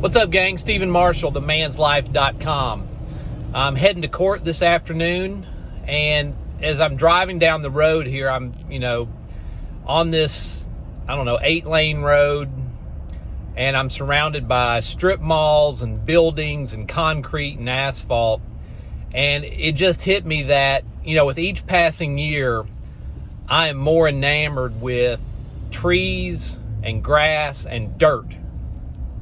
What's up, gang? Stephen Marshall, themanslife.com. I'm heading to court this afternoon, and as I'm driving down the road here, I'm, on this, 8-lane road, and I'm surrounded by strip malls and buildings and concrete and asphalt. And it just hit me that, with each passing year, I am more enamored with trees and grass and dirt.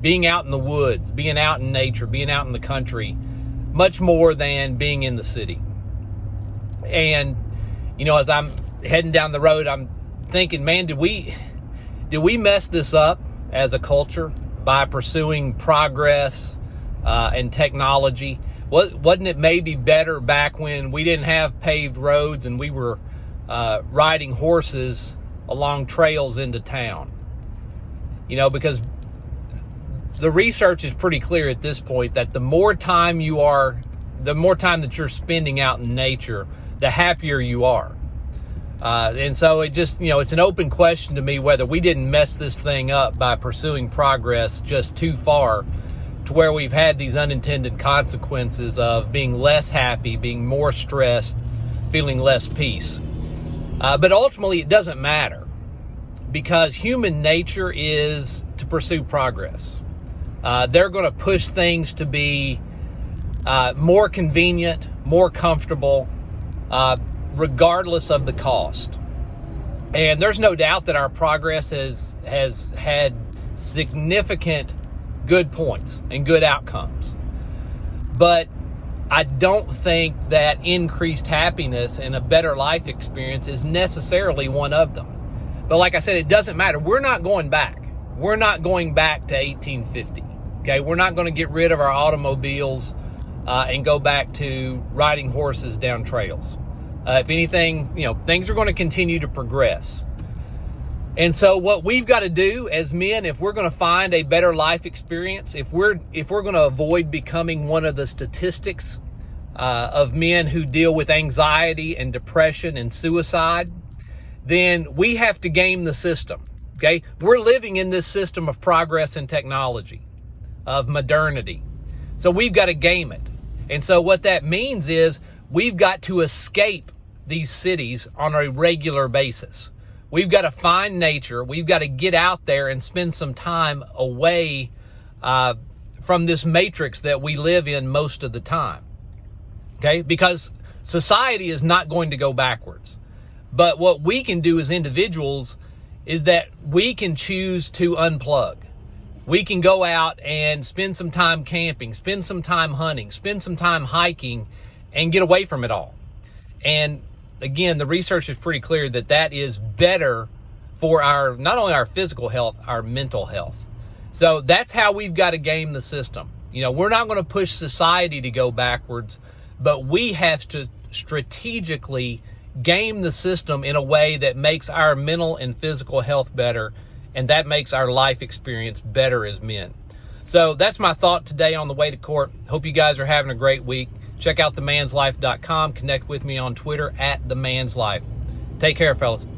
Being out in the woods, being out in nature, being out in the country, much more than being in the city. And, as I'm heading down the road, I'm thinking, man, did we mess this up as a culture by pursuing progress and technology? Wasn't it maybe better back when we didn't have paved roads and we were riding horses along trails into town? Because the research is pretty clear at this point that the more time that you're spending out in nature, the happier you are. And so it just, it's an open question to me whether we didn't mess this thing up by pursuing progress just too far to where we've had these unintended consequences of being less happy, being more stressed, feeling less peace. But ultimately, it doesn't matter, because human nature is to pursue progress. They're going to push things to be more convenient, more comfortable, regardless of the cost. And there's no doubt that our progress has had significant good points and good outcomes. But I don't think that increased happiness and a better life experience is necessarily one of them. But like I said, it doesn't matter. We're not going back. We're not going back to 1850. Okay, we're not going to get rid of our automobiles and go back to riding horses down trails. If anything, things are going to continue to progress. And so what we've got to do as men, if we're going to find a better life experience, if we're going to avoid becoming one of the statistics of men who deal with anxiety and depression and suicide, then we have to game the system. Okay, we're living in this system of progress and technology, of modernity. So we've got to game it. And so what that means is we've got to escape these cities on a regular basis. We've got to find nature. We've got to get out there and spend some time away from this matrix that we live in most of the time. Okay, because society is not going to go backwards. But what we can do as individuals is that we can choose to unplug. We can go out and spend some time camping, spend some time hunting, spend some time hiking, and get away from it all. And again, the research is pretty clear that that is better for not only our physical health, our mental health. So that's how we've got to game the system. We're not going to push society to go backwards, but we have to strategically game the system in a way that makes our mental and physical health better, and that makes our life experience better as men. So that's my thought today on the way to court. Hope you guys are having a great week. Check out themanslife.com. Connect with me on Twitter @themanslife. Take care, fellas.